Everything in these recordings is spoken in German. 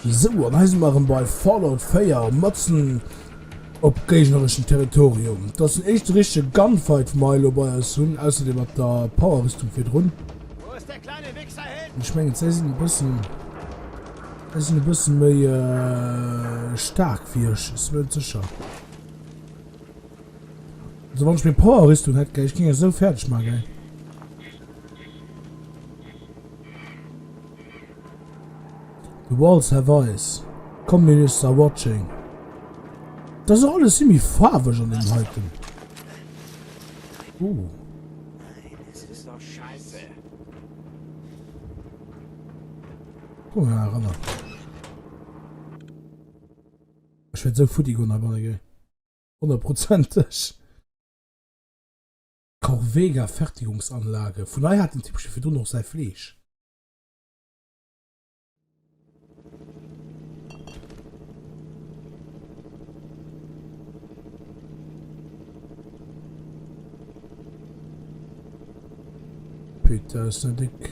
So, an heißen machen bei Fallout 4 Matzen op gegnerischen Territorium. Das ist echt richtige Gunfight von Milo bei Sun. Außerdem hat der Powerrüstung für run. Ich meine, sie sind ein bisschen mehr stark wie ich. Das wird sicher. Also wenn ich mir Powerrüstung hätte, ich ging ja so fertig mal, gell. The walls have eyes. Communists are watching. Das ist alles ziemlich farbig an dem heute. Nein, es ist doch scheiße. Guck mal, ran. Ich werde so futtig und aber nicht. 100%. Corvega Fertigungsanlage. Von daher hat den typische für du noch sein Fleisch. Peter ist nicht dick.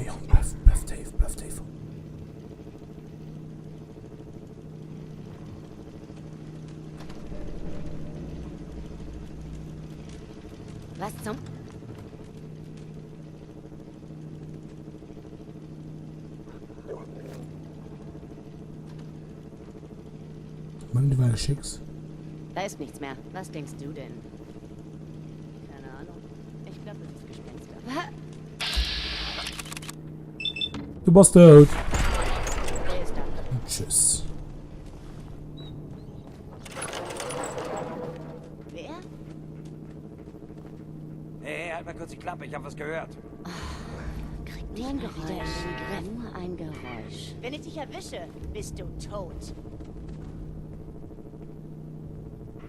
Ja, bluff Dave, bluff Dave. Was zum? Mann, die war geschickt. Da ist nichts mehr. Was denkst du denn? Keine Ahnung. Ich glaube, das ist Gespenster. Du bist tot. Wer ist da? Tschüss. Wer? Hey, halt mal kurz die Klappe, ich hab was gehört. Nur ein Geräusch. Nur ein Geräusch. Wenn ich dich erwische, bist du tot.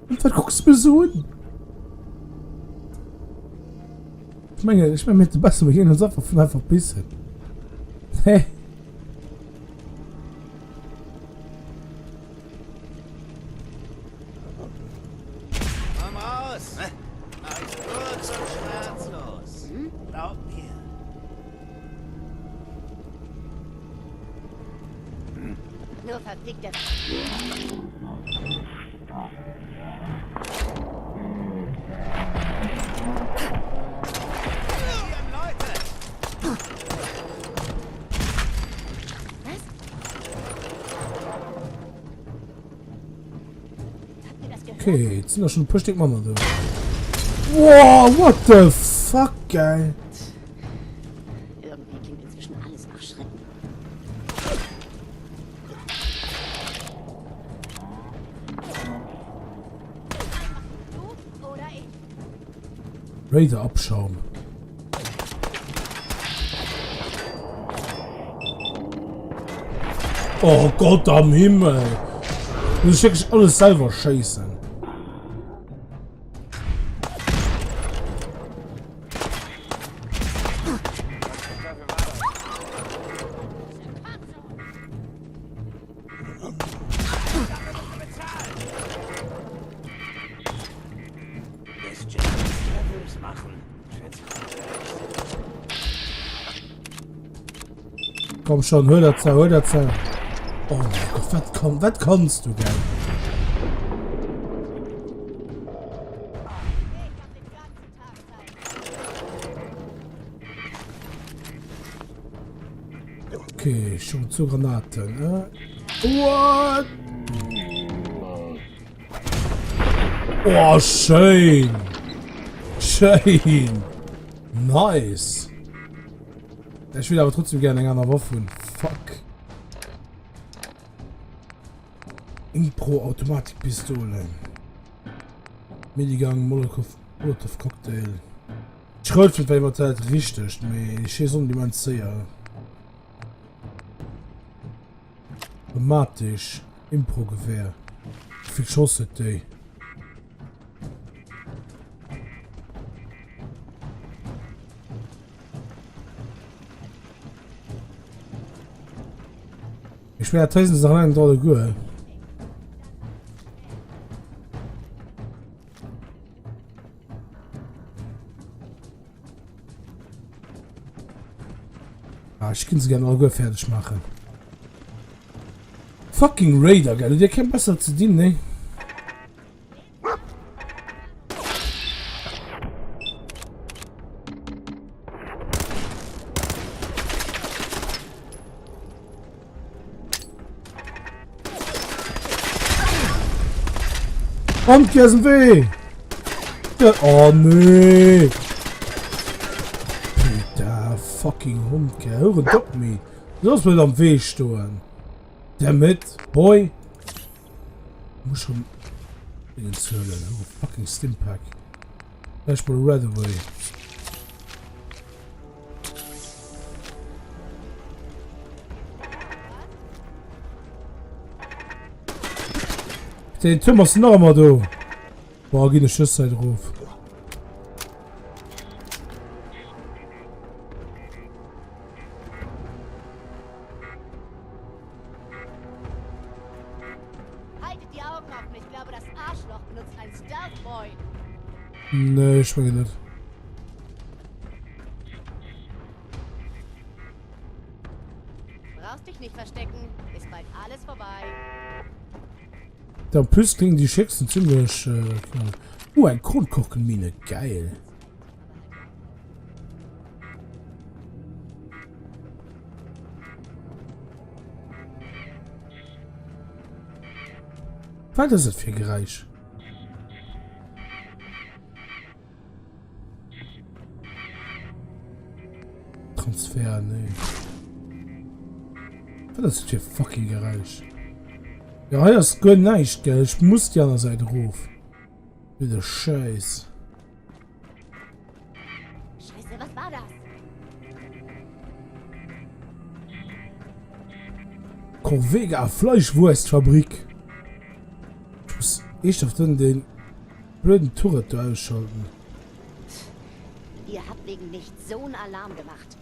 Und was guckst du mir so an? Ich meine, mit dem Bass, wir gehen uns einfach ein bisschen. Hey. Komm raus! Mach ich kurz und schmerzlos. Glaub mir. Nur verfickte... Okay, jetzt sind da schon ein paar Stück Mann da. Wow, what the fuck, geil. Irgendwie klingt inzwischen alles nach Schritten. Du oder ich? Raider Abschaum. Oh Gott am Himmel. Du musst wirklich alles selber scheißen. Komm schon, hör das. Oh mein Gott, was kannst du, gell? Okay, schon zu Granaten, What? Oh, schön. Nice. Ich will aber trotzdem gerne eine Waffe. Fuck. Impro-Automatikpistole. Milligang Molotov-Cocktail. Ich rölte für immer Zeit richtig, aber ich schieße die man sehr. Automatisch. Impro-Gewehr. Wie viel Schuss hat die? Ich bin ja 1000 Sachen da gut. Ah, ich kann sie gerne auch fertig machen. Fucking Raider, gell? Der kann besser zu dienen, ne? Kommt hier aus dem Weg! Ja, oh nee! Der fucking Hund, gell? Höre doch mich! Los mit am Weg stehen! Damit, boy! Ich muss schon in den Zölle, oh fucking Stimpack. Vielleicht mal right away. Den Thomas noch mal da. Boah, geht eine Schüsse drauf. Haltet die Augen offen. Ich glaube, das Arschloch benutzt einen Stealth Boy. Nee, ich schmecke nicht. Brauchst dich nicht verstecken. Ist bald alles vorbei. Der Plus klingen die Schicksten ziemlich klar. Ein Kronkorkenmine. Geil. Was ist das für Geräusch? Transfer, nee. Was ist das für fucking Geräusch? Ja, das ist gut nicht, gell? Ich muss ja an der Seite ruf. Wieder Scheiß. Scheiße, was war das? Corvega Fleischwurstfabrik. Ich muss echt auf den blöden Turret da ausschalten. Ihr habt wegen nichts so einen Alarm gemacht.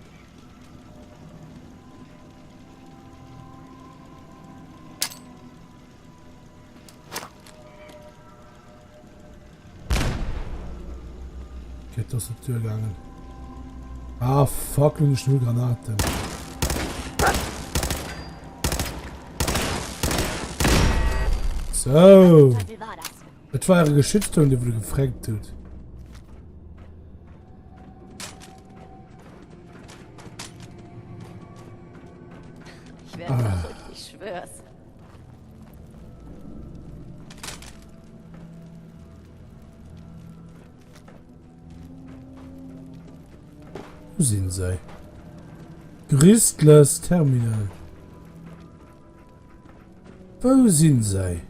Geht aus der Tür gegangen. Ah, fuck, nur Granaten. So. Was war das? Das war ihre Geschützturm, die wurde gefragt tut. Ich werde verrückt, ich schwör's. Wo sind sie? Gristlers Terminal. Wo sind sie?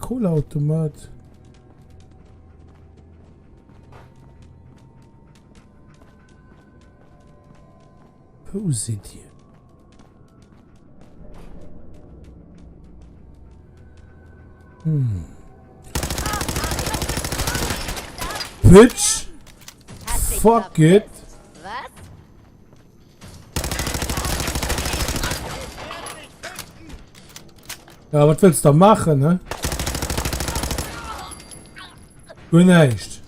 Cola-Automat. Wo sind die? Bitch! Hast dich Fuck verpisst. it! Was? Ja, was willst du da machen, ne? Gut nicht.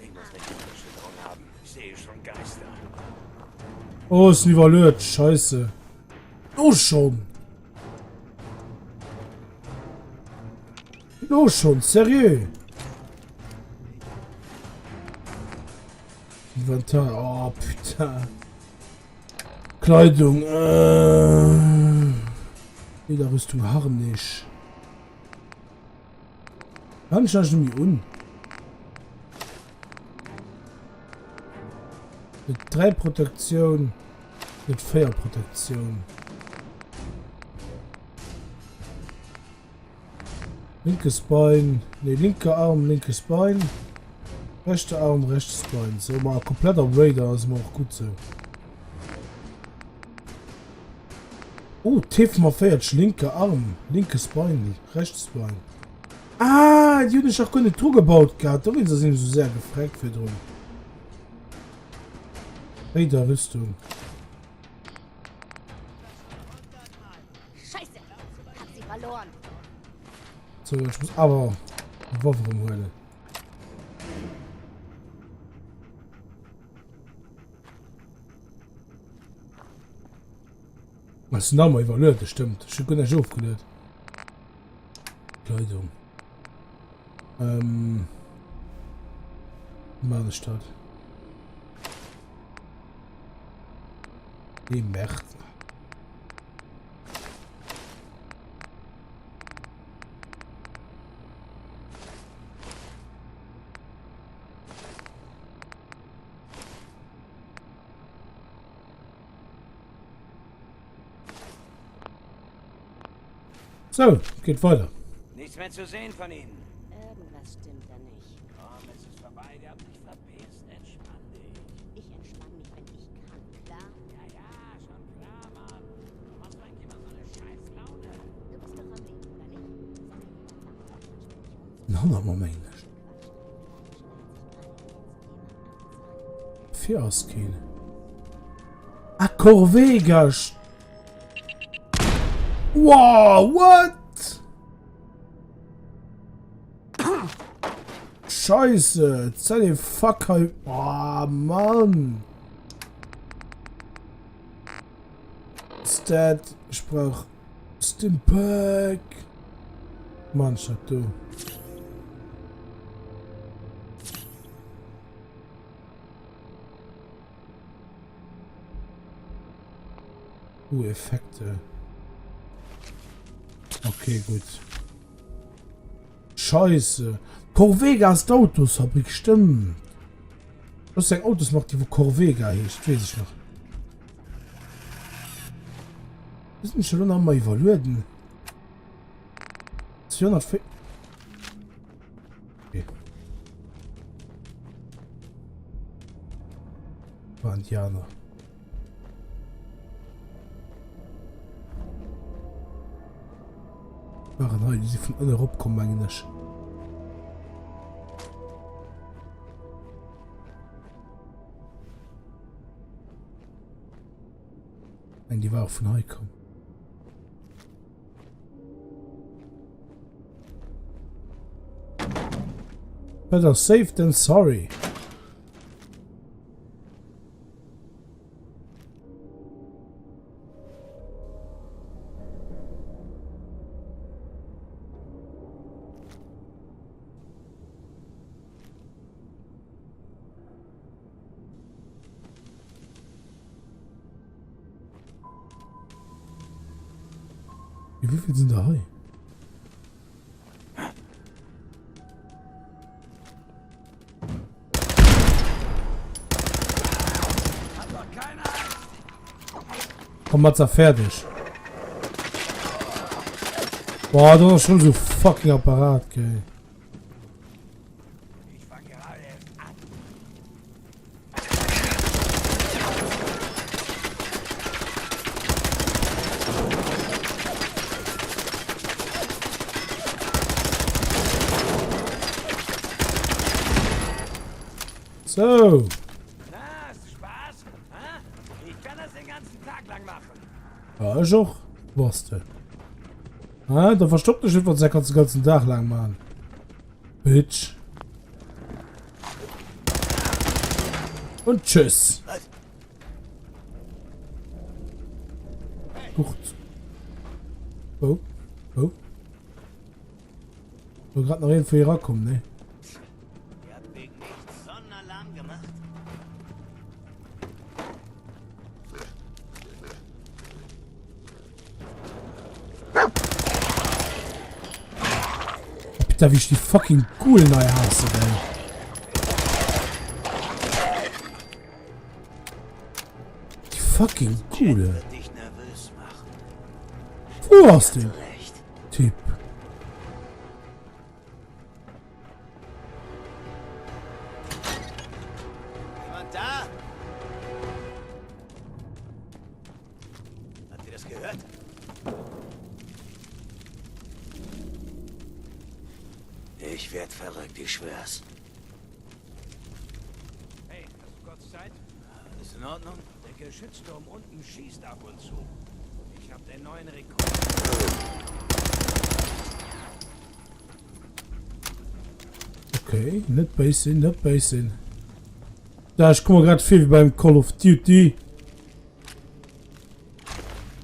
Ich muss eine Erschütterung haben. Ich sehe schon Geister. Oh, ist nivelliert. Scheiße. Los schon. Los schon, seriös. Inventar. Oh, putain. Kleidung. Lederrüstung harnisch. Harnisch ist irgendwie un. Mit 3 Protektion. Mit 4 Protektion. Linkes Bein. Ne, linker Arm, linkes Bein. Rechter Arm, rechtes Bein. So, mal kompletter Raider, ist mal auch gut so. Oh, Tief mal fährt, linker Arm, linkes Bein, rechtes Bein. Ah, die haben auch keine Tour gebaut gehabt. Da sind sie so sehr gefragt für drum. Raider Rüstung. Scheiße! Hab sie verloren. So, ich muss aber Waffe rumholen. Was ist nochmal evaluiert, das stimmt. Ich habe gar nicht aufgelöst. Kleidung. Meine Stadt. Die Mächte. So, geht weiter. Nichts mehr zu sehen von ihnen. Irgendwas stimmt da nicht. Komm, es ist vorbei. Die haben sich verpisst. Entspann dich. Ich entspanne mich, wenn ich kann, klar? Ja, schon klar, Mann. Du machst eigentlich immer so eine scheiß Laune. Du bist doch am Leben, oder nicht? Na, na, Moment. Vier ausgehen. Ah, Corvega. Wow, what? Scheiße, sei die Fuck halt. Oh, Mann. Stat, ich brauch Stimpack. Mann, schau du. Effekte. Okay, gut. Scheiße. Corvegas Autos hab ich stimmt. Was ein Autos macht, die wo Corvega heißt, weiß ich noch. Wir sind schon noch mal evaluieren. 204. Okay. War Indianer. Machen heute, die von Europa kommen eigentlich. Nein, die war auch von heute kommen. Better safe than sorry. Wie viel sind da hier? Komm, Matza, fertig. Boah, du hast schon so fucking Apparat, gell. Ich fang gerade erst an. So. Na, hast du Spaß? Ha? Ich kann das den ganzen Tag lang machen. Ja, ich auch. Was denn? Ah, da verstoppt dich etwas den ganzen Tag lang, Mann. Bitch. Und tschüss. Gut. Oh. Oh. Ich will gerade noch jeden für ihr kommen, ne? Ihr habt wegen nichts so einen Alarm gemacht. Bitte, wie ich die fucking cool neu hasse, ey. Die fucking coole. Wird dich nervös machen. Wo hast du den Recht. Typ? Jemand da? Habt ihr das gehört? Ich werd verrückt, ich schwör's. Hey, hast du kurz Zeit? Alles in Ordnung? Der Geschützturm unten schießt ab und zu. Ich hab den neuen Rekord. Okay, nicht Basin, nicht Basin. Da, ich komme gerade viel wie beim Call of Duty.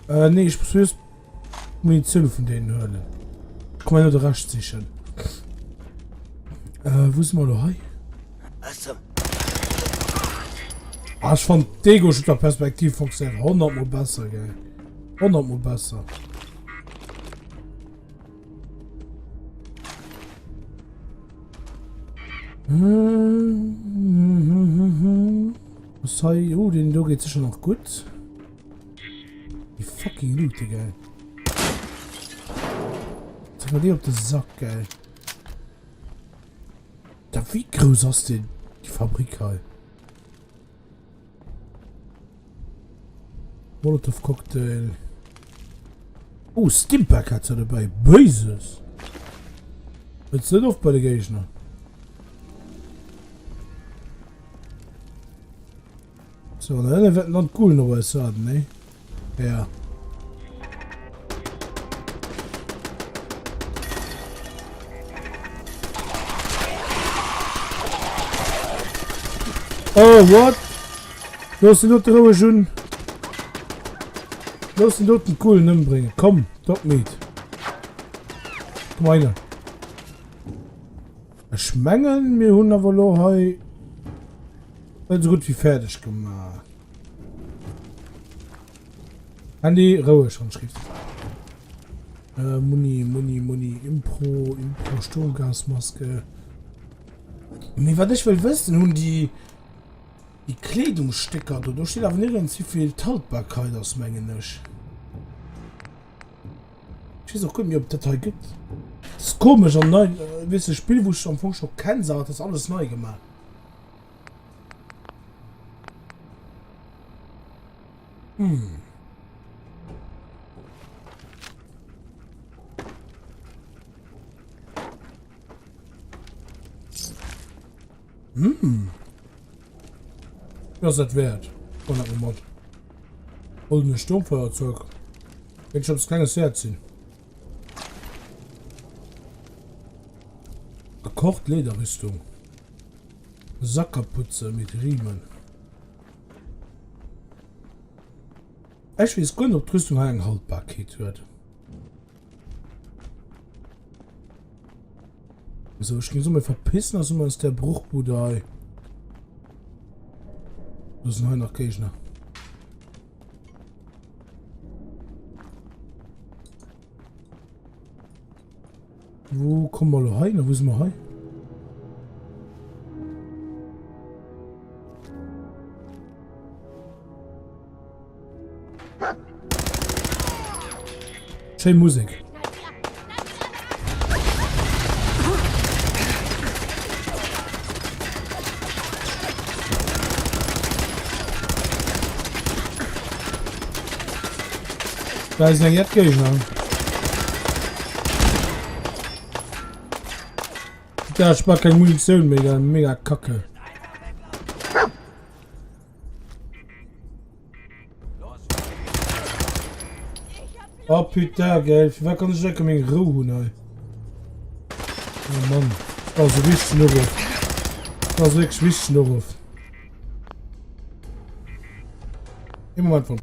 Nee, ich muss jetzt Munition von denen hören. Ich kann mir nur rasch sichern. Wo ist mal da? Achso. Ah, ich fand Dego-Shooter-Perspektiv funktioniert 100 Mal besser, gell. 100 Mal besser. Was sei, oh, den da geht's schon noch gut. Die fucking Loote, geil. Sag mal die auf den Sack, geil. Da, wie groß ist denn die Fabrik, geil? Molotov Cocktail. Oh, Stimpack hat er dabei. Böses. Jetzt nicht auf bei der Gegner. So, ne, wird noch cool noch was sagen, ne? Ja. Oh, what? Los, die Leute aber schon. Los, den dort einen coolen umbringen. Komm, Dog Meat. Komm rein. Schmengen mir 100 Valor so gut wie fertig gemacht. Handy, Raue schon schrift. Muni, Impro, Sturmgasmaske. Mir war ich will wissen, nun die Kleidungsstücker, da steht aber nirgends wie viel Haltbarkeit aus Mengen nicht. Ich weiß auch gut, ob das Teil gibt. Das ist komisch, am neuen Spiel, wo ich am Anfang schon kennen sah, das alles neu gemacht. Was ist das wert? 100 Mod. Und ein Sturmfeuerzeug. Wenn ich aufs kleines Herz ziehen. Gekocht Lederrüstung. Sackerputze mit Riemen. Ich weiß gut, ob die Rüstung ein Haltbarkeit wird. So, ich kann so mal verpissen, als immer ist der Bruchbude. Das ist ein nach Gegner. Wo kommen wir rein? Wo sind wir rein? Schön Musik. Da ist ein Erdgegner. Da spart keine Munition, mega kacke. Oh putain, gell. Wer kann ich lecker mit Ruhe, ne? Oh Mann. Also richtig nur auf. Also wirklich wichtig nur auf. Im Moment von.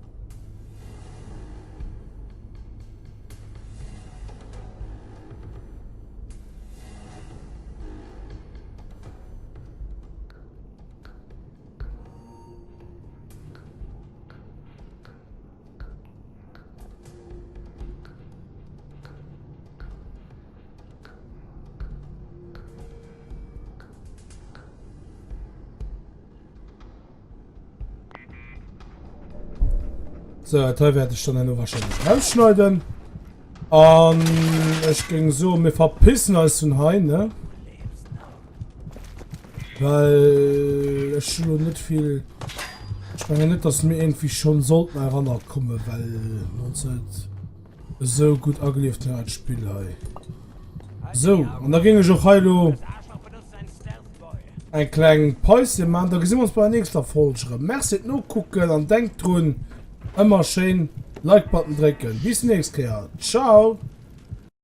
So, Teil werde ich dann eine wahrscheinlich rausschneiden. Ich ging so, mir verpissen als ein Hain, ne? Weil ich schon nicht viel. Ich meine nicht, dass mir irgendwie schon sollten herankommen, weil uns halt so gut angeliefert hat das Spiel. Hey. So, und da ging ich auch heute ein kleinen Päuschen, man. Da sehen wir uns bei der nächsten Folge. Merci nur gucken und denkt dran. Immer schön Like-Button drücken. Bis nächstes Mal. Ciao.